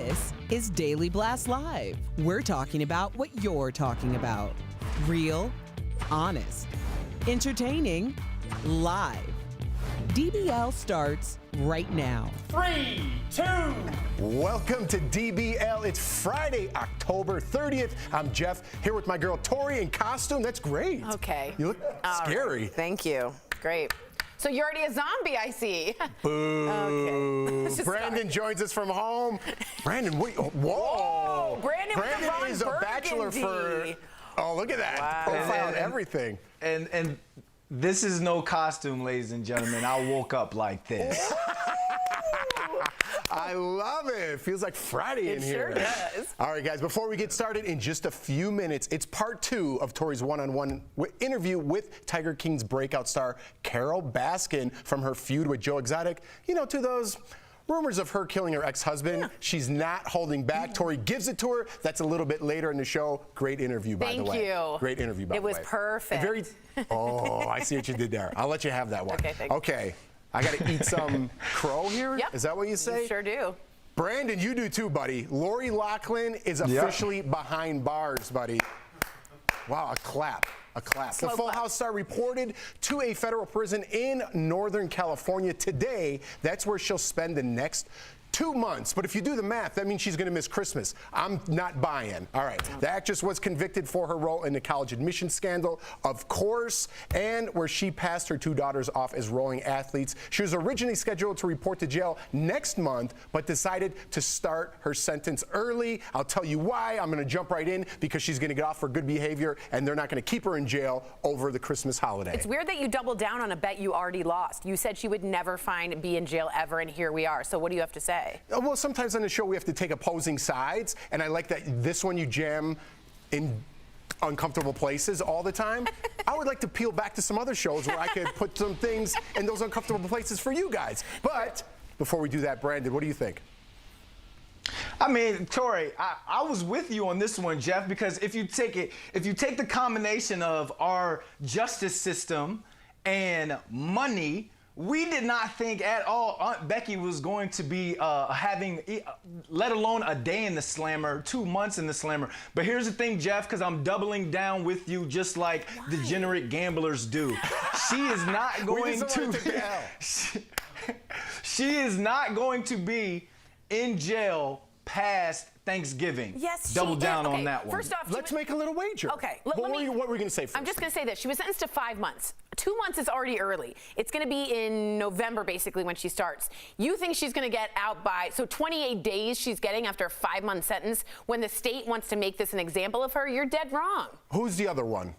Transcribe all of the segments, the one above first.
This is Daily Blast Live. We're talking about what you're talking about. Real, honest, entertaining, live. DBL starts right now. 3, 2. Welcome to DBL. It's Friday, October 30th. I'm Jeff, here with my girl Tori in costume. That's great. Okay. You look scary. Right. Thank you. Great. So you're already a zombie, I see. Boo. Okay. Brandon joins us from home. Brandon, wait. Whoa. Brandon is a bachelor for. Oh, look at that. Wow. Profile and everything. And this is no costume, ladies and gentlemen. I woke up like this. I love it. Feels like Friday in here. It sure does. All right, guys, before we get started, in just a few minutes, it's part 2 of Tori's one-on-one interview with Tiger King's breakout star, Carole Baskin, from her feud with Joe Exotic. You know, to those rumors of her killing her ex-husband. She's not holding back. Tori gives it to her. That's a little bit later in the show. Great interview, by the way. Thank you. Great interview, by the way. It was perfect. Oh, I see what you did there. I'll let you have that one. Okay, thanks. Okay. I got to eat some crow here? Yep. Is that what you say? You sure do. Brandon, you do too, buddy. Lori Loughlin is officially behind bars, buddy. Wow, a clap. A clap. The Full House star reported to a federal prison in Northern California today. That's where she'll spend the next 2 months. But if you do the math, that means she's going to miss Christmas. I'm not buying. All right. The actress was convicted for her role in the college admission scandal, of course, and where she passed her 2 daughters off as rowing athletes. She was originally scheduled to report to jail next month, but decided to start her sentence early. I'll tell you why. I'm going to jump right in because she's going to get off for good behavior, and they're not going to keep her in jail over the Christmas holiday. It's weird that you doubled down on a bet you already lost. You said she would never be in jail ever, and here we are. So what do you have to say? Well, sometimes on the show we have to take opposing sides, and I like that this one you jam in uncomfortable places all the time. I would like to peel back to some other shows where I could put some things in those uncomfortable places for you guys. But before we do that, Brandon, what do you think? I mean, Tori, I was with you on this one, Jeff, because if you take the combination of our justice system and money, we did not think at all Aunt Becky was going to be having, let alone a day in the slammer, 2 months in the slammer. But here's the thing, Jeff, because I'm doubling down with you just like degenerate gamblers do. She is not going she is not going to be in jail past Thanksgiving. Yes, double down on that one. First off, let's make a little wager. Okay. What were we going to say first? I'm just going to say this. She was sentenced to 5 months. 2 months is already early. It's going to be in November, basically, when she starts. You think she's going to get out by, so 28 days she's getting after a 5-month sentence. When the state wants to make this an example of her, you're dead wrong. Who's the other one?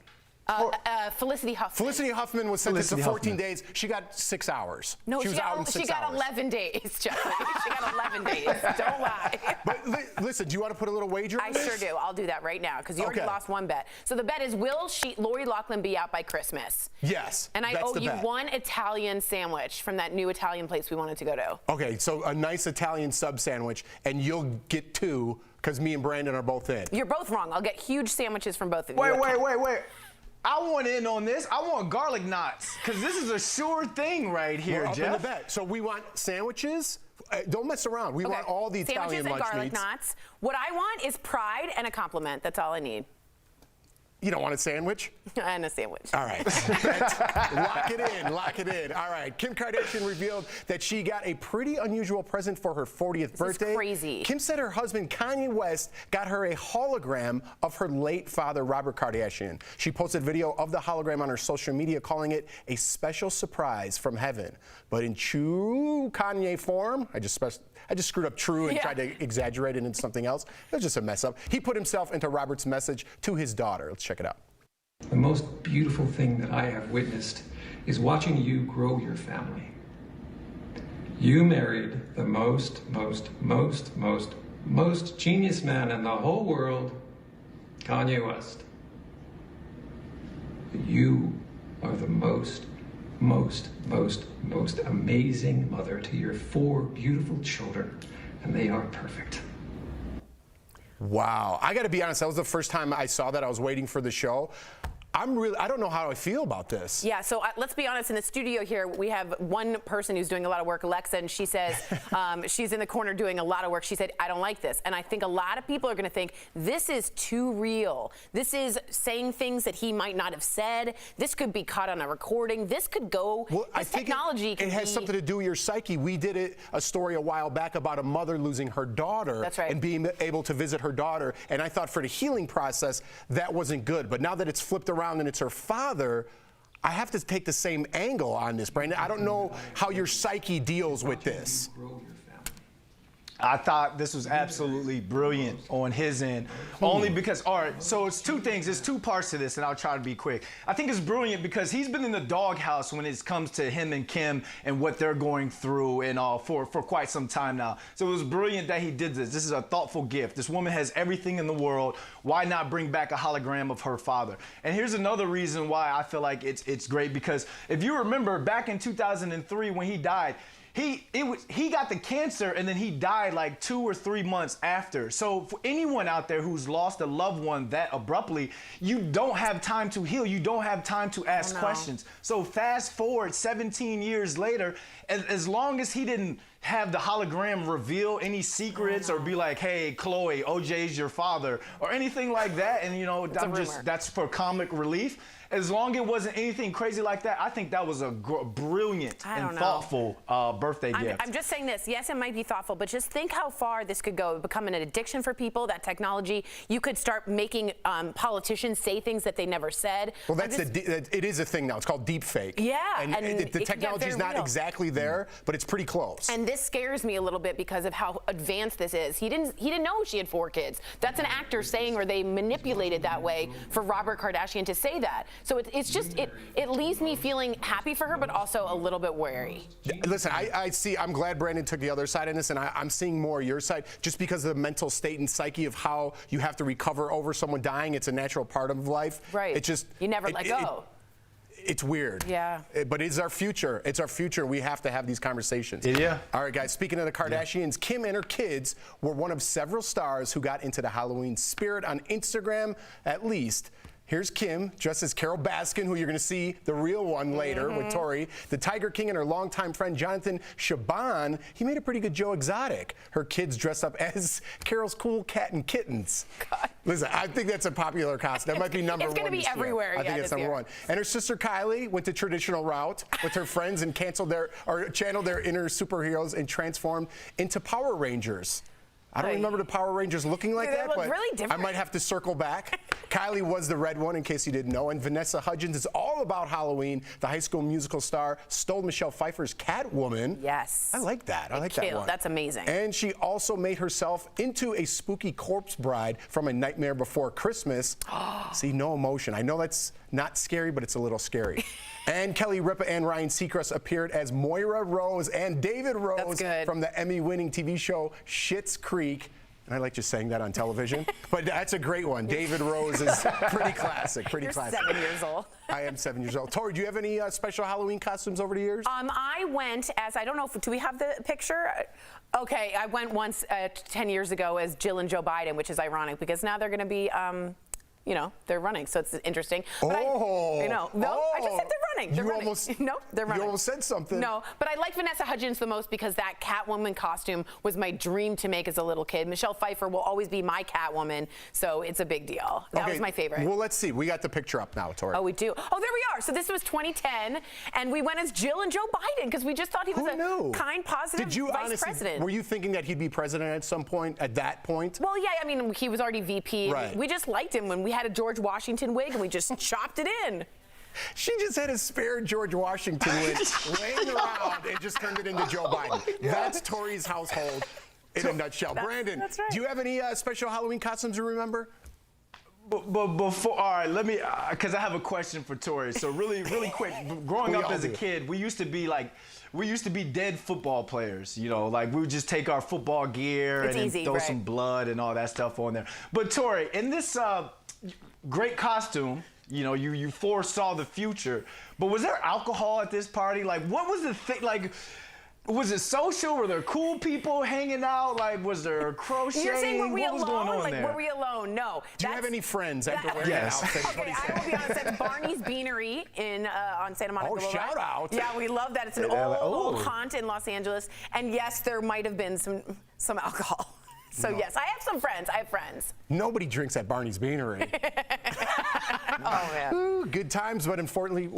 Felicity Huffman. Felicity Huffman was sentenced to 14 days. She got 6 hours. No, she was out in 6 hours. She got 11 days, Jeffrey. She got 11 days. Don't lie. But listen, do you want to put a little wager on this? I sure do. I'll do that right now because you already lost one bet. So the bet is, will Lori Loughlin be out by Christmas? Yes. And I owe you one Italian sandwich from that new Italian place we wanted to go to. Okay, so a nice Italian sub sandwich, and you'll get 2 because me and Brandon are both in. You're both wrong. I'll get huge sandwiches from both of you. Wait. I want in on this. I want garlic knots, because this is a sure thing right here, We're up Jeff. in the bet. So we want sandwiches. Don't mess around. We want all the Italian lunch meats. Sandwiches and garlic knots. What I want is pride and a compliment. That's all I need. You don't want a sandwich? And a sandwich. All right. Lock it in. All right. Kim Kardashian revealed that she got a pretty unusual present for her 40th birthday. This is crazy. Kim said her husband, Kanye West, got her a hologram of her late father, Robert Kardashian. She posted video of the hologram on her social media, calling it a special surprise from heaven. But in true Kanye form, I just screwed up true and tried to exaggerate it into something else. It was just a mess up. He put himself into Robert's message to his daughter. Let's check it out. The most beautiful thing that I have witnessed is watching you grow your family. You married the most genius man in the whole world, Kanye West. You are the most amazing mother to your 4 beautiful children, and they are perfect. Wow. I got to be honest, that was the first time I saw that. I was waiting for the show. I don't know how I feel about this. Yeah, so let's be honest. In the studio here, we have one person who's doing a lot of work, Alexa, and she says she's in the corner doing a lot of work. She said, I don't like this. And I think a lot of people are going to think this is too real. This is saying things that he might not have said. This could be caught on a recording. This could go. Well, I think technology it has something to do with your psyche. We did a story a while back about a mother losing her daughter. That's right. And being able to visit her daughter. And I thought for the healing process, that wasn't good. But now that it's flipped around and it's her father, I have to take the same angle on this, Brandon. I don't know how your psyche deals with this. I thought this was absolutely brilliant on his end, only because, all right, so it's two things. There's two parts to this, and I'll try to be quick. I think it's brilliant because he's been in the doghouse when it comes to him and Kim and what they're going through and all for quite some time now. So it was brilliant that he did this. This is a thoughtful gift. This woman has everything in the world. Why not bring back a hologram of her father? And here's another reason why I feel like it's great, because if you remember back in 2003 when he died, he got the cancer and then he died like 2 or 3 months after. So for anyone out there who's lost a loved one that abruptly, you don't have time to heal. You don't have time to ask questions. So fast forward 17 years later, as long as he didn't have the hologram reveal any secrets or be like, hey, Chloe, OJ's your father or anything like that. And, you know, that's for comic relief. As long as it wasn't anything crazy like that, I think that was a brilliant and thoughtful birthday gift. I'm just saying this. Yes, it might be thoughtful, but just think how far this could go. Become an addiction for people, that technology. You could start making politicians say things that they never said. Well, it is a thing now. It's called deep fake. Yeah. And the technology is not exactly there, but it's pretty close. And this scares me a little bit because of how advanced this is. He didn't know she had 4 kids. That's an actor saying, or they manipulated that way for Robert Kardashian to say that. So it's just it leaves me feeling happy for her, but also a little bit wary. Listen, I'm glad Brandon took the other side in this, and I'm seeing more your side just because of the mental state and psyche of how you have to recover over someone dying. It's a natural part of life. Right. It just you never let go. It's weird. Yeah. But it's our future. It's our future. We have to have these conversations. Yeah. All right, guys, speaking of the Kardashians, Kim and her kids were one of several stars who got into the Halloween spirit on Instagram, at least. Here's Kim, dressed as Carol Baskin, who you're going to see the real one later with Tori. The Tiger King and her longtime friend Jonathan Shaban, he made a pretty good Joe Exotic. Her kids dressed up as Carol's cool cat and kittens. God. Listen, I think that's a popular costume. That might be number one. It's going to be everywhere. I think it's number one. And her sister Kylie went the traditional route with her friends and channeled their inner superheroes and transformed into Power Rangers. I don't remember the Power Rangers looking like that, but really different. I might have to circle back. Kylie was the red one, in case you didn't know, and Vanessa Hudgens is all about Halloween. The High School Musical star stole Michelle Pfeiffer's Catwoman. Yes. I like that. I like that one. That's amazing. And she also made herself into a spooky corpse bride from A Nightmare Before Christmas. See, no emotion. I know that's not scary, but it's a little scary. And Kelly Ripa and Ryan Seacrest appeared as Moira Rose and David Rose from the Emmy-winning TV show Schitt's Creek. And I like just saying that on television. But that's a great one. David Rose is pretty classic. Pretty classic. You're 7 years old. I am 7 years old. Tori, do you have any special Halloween costumes over the years? I went as, I don't know, do we have the picture? Okay, I went once 10 years ago as Jill and Joe Biden, which is ironic because now they're going to be you know, they're running, so it's interesting. But I just said they're running. They're running. No, they're running. You almost said something. No, but I like Vanessa Hudgens the most because that Catwoman costume was my dream to make as a little kid. Michelle Pfeiffer will always be my Catwoman, so it's a big deal. That was my favorite. Well, let's see. We got the picture up now, Tori. Oh, we do. Oh, there we are. So this was 2010, and we went as Jill and Joe Biden because we just thought he was a kind, positive vice president. Were you thinking that he'd be president at some point, at that point? Well, yeah, I mean, he was already VP. Right. We just liked him when we had a George Washington wig and we just chopped it in. She just had a spare George Washington wig laying around and just turned it into Joe Biden. That's Tori's household in a nutshell. Brandon, that's right. Do you have any special Halloween costumes you remember? But before, all right, let me, because I have a question for Tori. So really quick, growing up as a kid, we used to be dead football players, you know, like we would just take our football gear and then throw some blood and all that stuff on there. But Tori, in this great costume, you know, you foresaw the future, but was there alcohol at this party? Like, what was the thing? Like, Was it social? Were there cool people hanging out? Like, was there crocheting? You're saying, were we what was alone? going on Like, there? were we alone? No. Do you have any friends after wearing Yes. that outfit? Okay, I will be honest. That's Barney's Beanery on Santa Monica Oh, Boulevard. shout out. Yeah, we love that. It's an old haunt in Los Angeles. And yes, there might have been some alcohol. So yes, I have some friends. I have friends. Nobody drinks at Barney's Beanery. Oh, man. Ooh, good times, but unfortunately,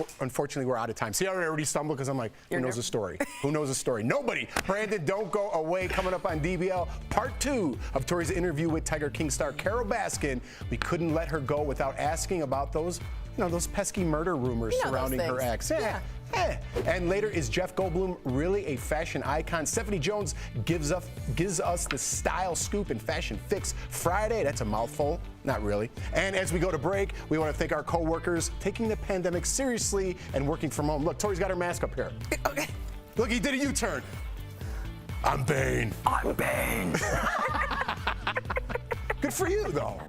we're out of time. See how I already stumbled because I'm like, who knows the story? Who knows the story? Nobody. Brandon, don't go away. Coming up on DBL, part 2 of Tori's interview with Tiger King star Carole Baskin. We couldn't let her go without asking about those, those pesky murder rumors surrounding her ex. Yeah. And later, is Jeff Goldblum really a fashion icon? Stephanie Jones gives us the style scoop and fashion fix Friday. That's a mouthful. Not really. And as we go to break, we want to thank our co-workers taking the pandemic seriously and working from home. Look, Tori's got her mask up here. Okay. Look, he did a U-turn. I'm Bane. I'm Bane. Good for you, though.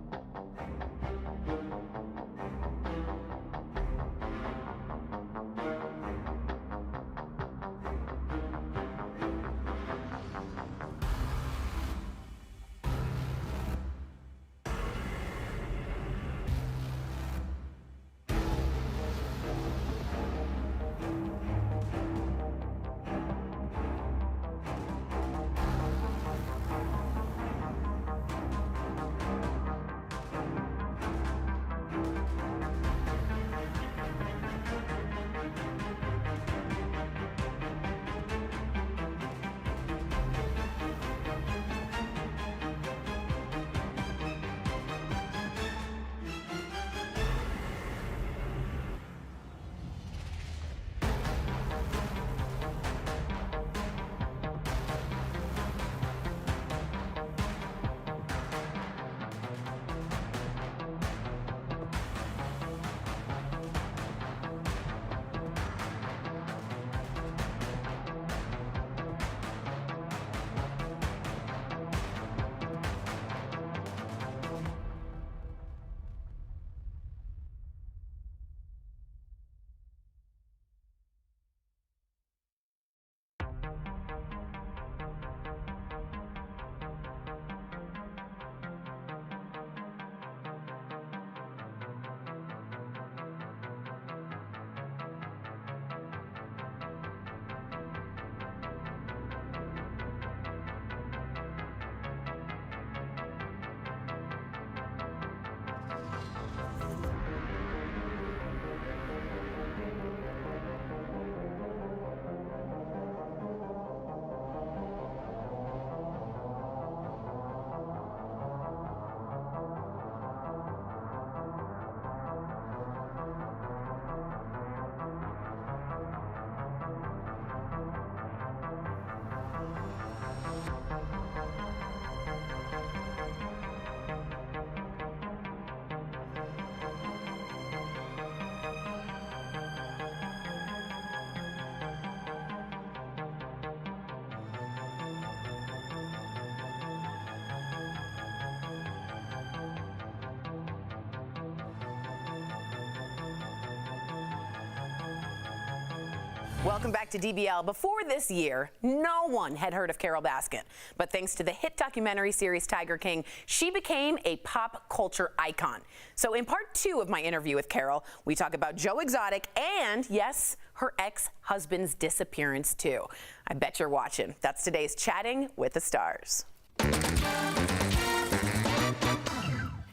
Welcome back to DBL. Before this year, no one had heard of Carole Baskin. But thanks to the hit documentary series Tiger King, she became a pop culture icon. So in part 2 of my interview with Carole, we talk about Joe Exotic and, yes, her ex-husband's disappearance too. I bet you're watching. That's today's Chatting with the Stars.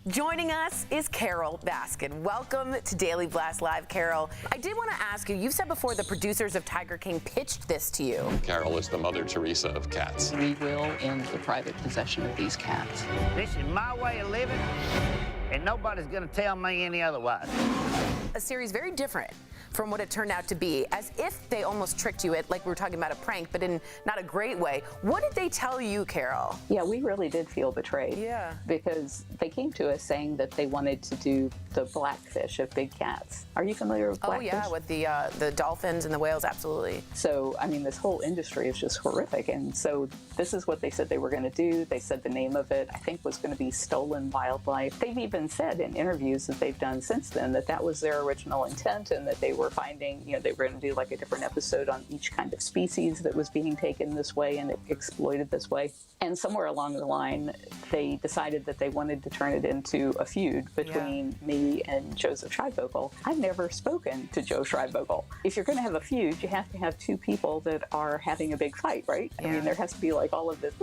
Joining us is Carole Baskin. Welcome to Daily Blast Live, Carole. I did want to ask you, you've said before the producers of Tiger King pitched this to you. Carole is the Mother Teresa of cats. We will end the private possession of these cats. This is my way of living, and nobody's going to tell me any otherwise. A series very different from what it turned out to be, as if they almost tricked you, like we were talking about a prank, but in not a great way. What did they tell you, Carole? Yeah, we really did feel betrayed. Yeah. Because they came to us saying that they wanted to do the blackfish of big cats. Are you familiar with blackfish? Oh yeah, with the dolphins and the whales, absolutely. So, I mean, this whole industry is just horrific. And so this is what they said they were going to do. They said the name of it, I think, was going to be Stolen Wildlife. They've even said in interviews that they've done since then that that was their original intent and that they were were finding, they were going to do like a different episode on each kind of species that was being taken this way and exploited this way. And somewhere along the line, they decided that they wanted to turn it into a feud between me and Joseph Schreibvogel. I've never spoken to Joe Schreibvogel. If you're going to have a feud, you have to have two people that are having a big fight, right? I mean, there has to be like all of this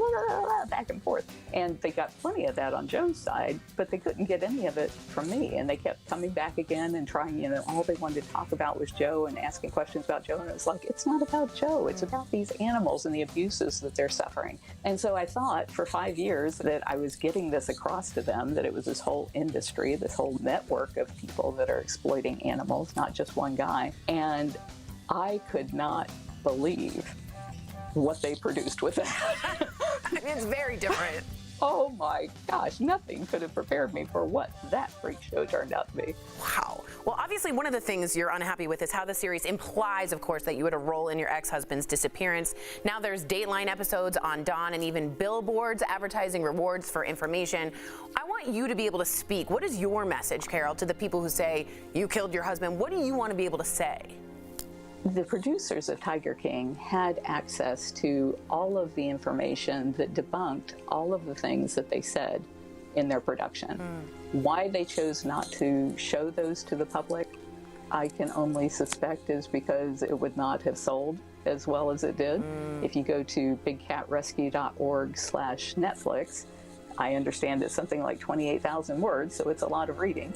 back and forth. And they got plenty of that on Joe's side, but they couldn't get any of it from me. And they kept coming back again and trying, all they wanted to talk about was Joe and asking questions about Joe. And it was like, it's not about Joe. It's about these animals and the abuses that they're suffering. And so I thought for 5 years that I was getting this across to them, that it was this whole industry, this whole network of people that are exploiting animals, not just one guy. And I could not believe what they produced with that. It's very different. Oh my gosh, nothing could have prepared me for what that freak show turned out to be. Wow. Well, obviously, one of the things you're unhappy with is how the series implies, of course, that you had a role in your ex-husband's disappearance. Now there's Dateline episodes on Dawn and even billboards advertising rewards for information. I want you to be able to speak. What is your message, Carol, to the people who say you killed your husband? What do you want to be able to say? The producers of Tiger King had access to all of the information that debunked all of the things that they said in their production. Why they chose not to show those to the public, I can only suspect is because it would not have sold as well as it did. If you go to bigcatrescue.org/Netflix, I understand it's something like 28,000 words, so it's a lot of reading.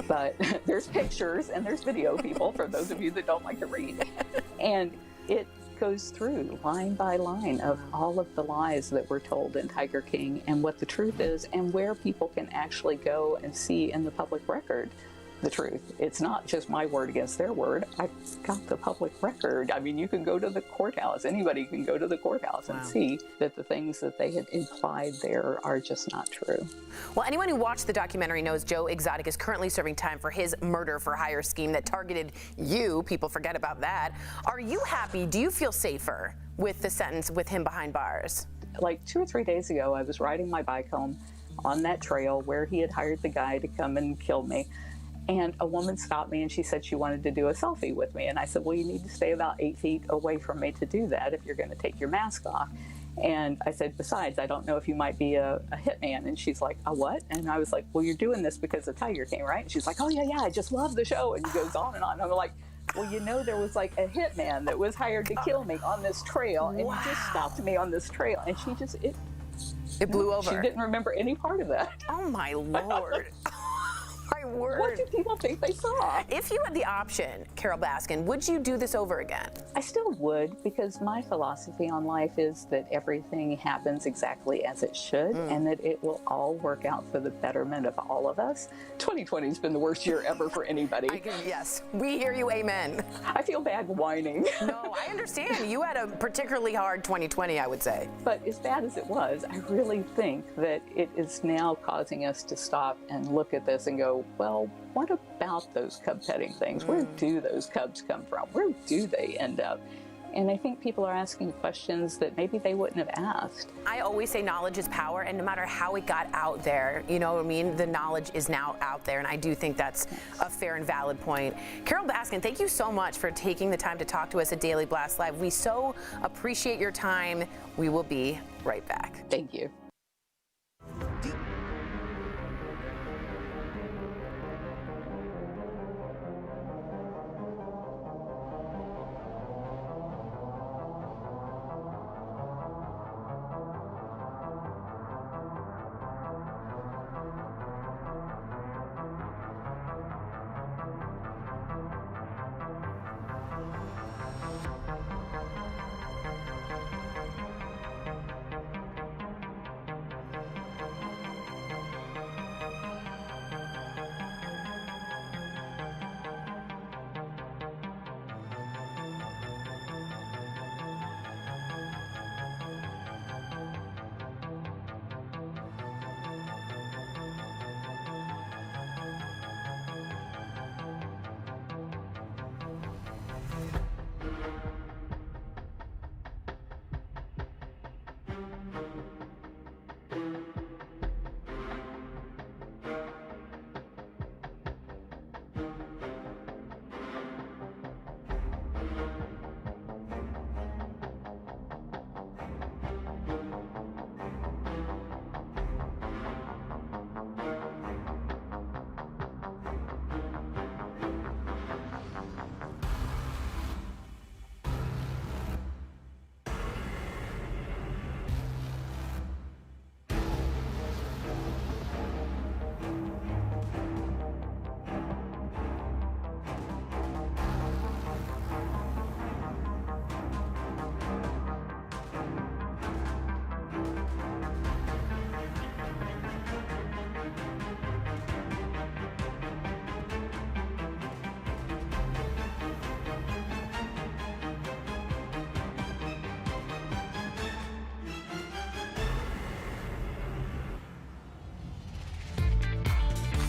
But there's pictures and there's video, people, for those of you that don't like to read. And it goes through line by line of all of the lies that were told in Tiger King and what the truth is and where people can actually go and see in the public record the truth. It's not just my word against their word. I've got the public record. I mean, you can go to the courthouse. Anybody can go to the courthouse and see that the things that they had implied there are just not true. Well, anyone who watched the documentary knows Joe Exotic is currently serving time for his murder-for-hire scheme that targeted you. People forget about that. Are you happy? Do you feel safer with the sentence with him behind bars? Like 2 or 3 days ago, I was riding my bike home on that trail where he had hired the guy to come and kill me. And a woman stopped me and she said she wanted to do a selfie with me. And I said, well, you need to stay about 8 feet away from me to do that if you're going to take your mask off. And I said, besides, I don't know if you might be a hitman. And she's like, a what? And I was like, well, you're doing this because of Tiger King, right? And she's like, oh, yeah, I just love the show. And he goes on and on. And I'm like, well, there was like a hitman that was hired to kill me on this trail. And he just stopped me on this trail. And she just, it blew over. She didn't remember any part of that. Oh, my Lord. My word. What do people think they saw? If you had the option, Carol Baskin, would you do this over again? I still would, because my philosophy on life is that everything happens exactly as it should and that it will all work out for the betterment of all of us. 2020 has been the worst year ever for anybody. Yes, we hear you, amen. I feel bad whining. No, I understand. You had a particularly hard 2020, I would say. But as bad as it was, I really think that it is now causing us to stop and look at this and go, well, what about those cub petting things? Where do those cubs come from? Where do they end up? And I think people are asking questions that maybe they wouldn't have asked. I always say knowledge is power, and no matter how it got out there, you know what I mean? The knowledge is now out there, and I do think that's a fair and valid point. Carol Baskin, thank you so much for taking the time to talk to us at Daily Blast Live. We so appreciate your time. We will be right back. Thank you.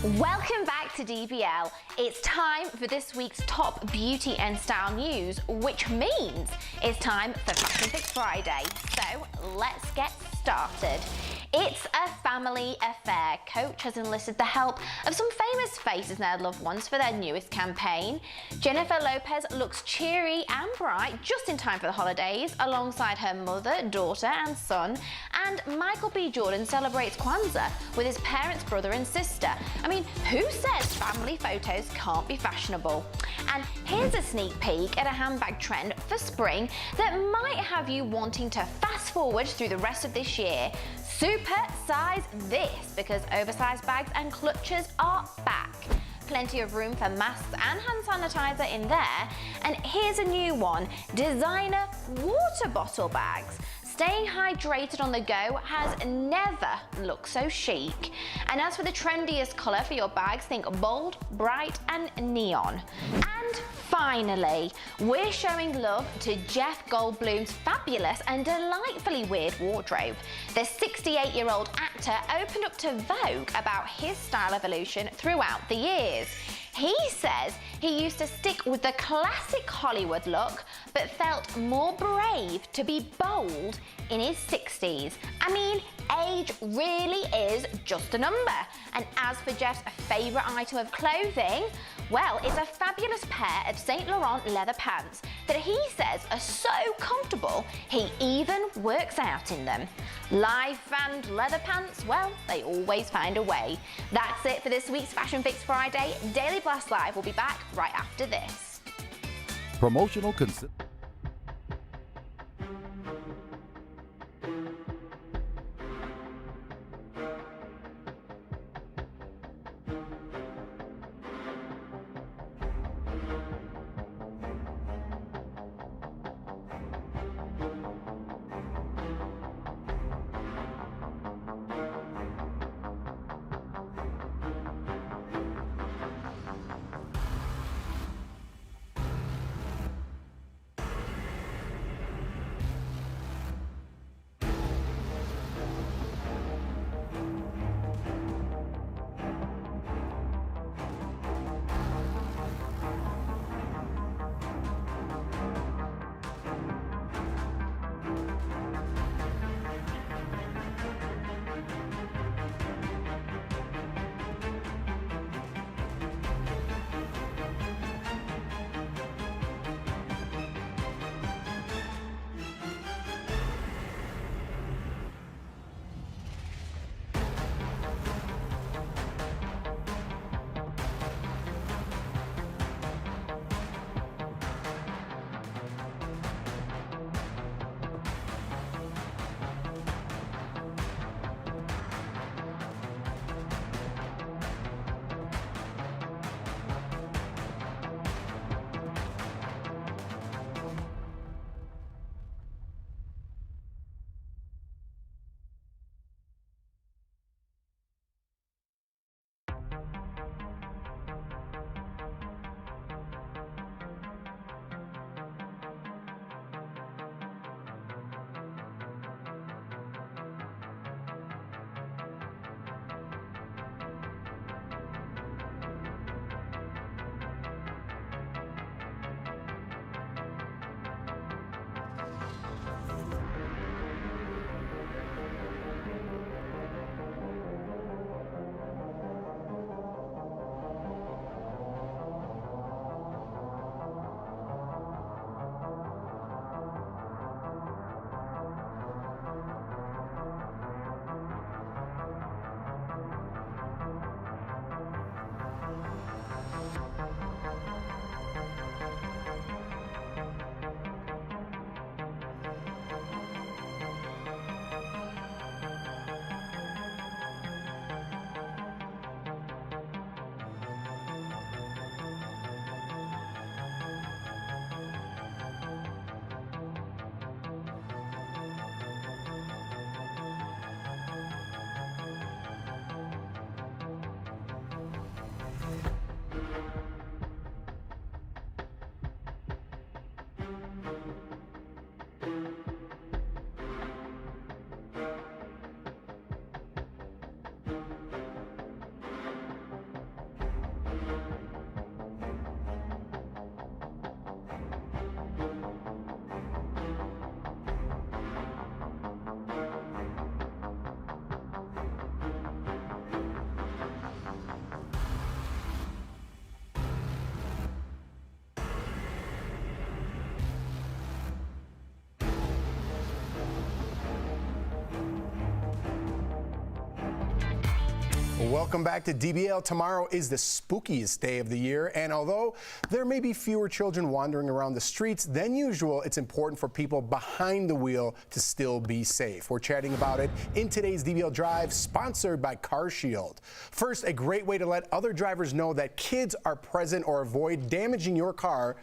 Welcome back to DBL. It's time for this week's top beauty and style news, which means it's time for Fashion Fix Friday. So let's get started. It's a family affair. Coach has enlisted the help of some famous faces and their loved ones for their newest campaign. Jennifer Lopez looks cheery and bright just in time for the holidays, alongside her mother, daughter and son. And Michael B. Jordan celebrates Kwanzaa with his parents, brother and sister. I mean, who says family photos can't be fashionable? And here's a sneak peek at a handbag trend for spring that might have you wanting to fast forward through the rest of this year. Super size this, because oversized bags and clutches are back. Plenty of room for masks and hand sanitizer in there. And here's a new one, designer water bottle bags. Staying hydrated on the go has never looked so chic. And as for the trendiest colour for your bags, think bold, bright and neon. And finally, we're showing love to Jeff Goldblum's fabulous and delightfully weird wardrobe. The 68-year-old actor opened up to Vogue about his style evolution throughout the years. He says he used to stick with the classic Hollywood look, but felt more brave to be bold in his 60s. I mean, age really is just a number. And as for Jeff's favourite item of clothing, well, it's a fabulous pair of Saint Laurent leather pants that he says are so comfortable, he even works out in them. Life and leather pants, well, they always find a way. That's it for this week's Fashion Fix Friday. Daily Blast Live will be back right after this. Promotional consent. Welcome back to DBL. Tomorrow is the spookiest day of the year, and although there may be fewer children wandering around the streets than usual, it's important for people behind the wheel to still be safe. We're chatting about it in today's DBL Drive, sponsored by CarShield. First, a great way to let other drivers know that kids are present or avoid damaging your car.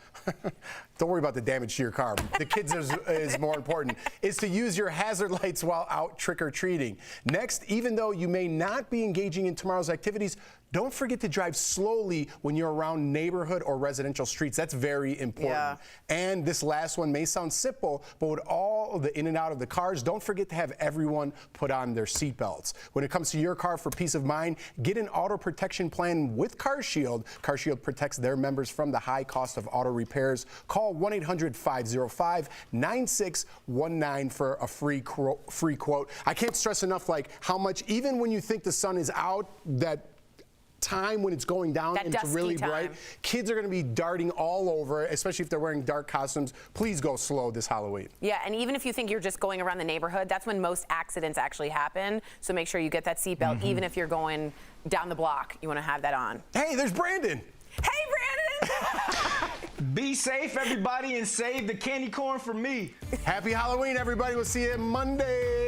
Don't worry about the damage to your car. The kids is more important, is to use your hazard lights while out trick-or-treating. Next, even though you may not be engaging in tomorrow's activities, don't forget to drive slowly when you're around neighborhood or residential streets. That's very important. Yeah. And this last one may sound simple, but with all of the in and out of the cars, don't forget to have everyone put on their seatbelts. When it comes to your car, for peace of mind, get an auto protection plan with CarShield. CarShield protects their members from the high cost of auto repairs. Call 1-800-505-9619 for a free quote. I can't stress enough, like, how much, even when you think the sun is out, that time when it's going down That and it's really dusky bright, time. kids are going to be darting all over, especially if they're wearing dark costumes. Please go slow this Halloween. Yeah, and even if you think you're just going around the neighborhood, that's when most accidents actually happen. So make sure you get that seatbelt, even if you're going down the block. You want to have that on. Hey, there's Brandon. Hey, Brandon! Be safe, everybody, and save the candy corn for me. Happy Halloween, everybody. We'll see you Monday.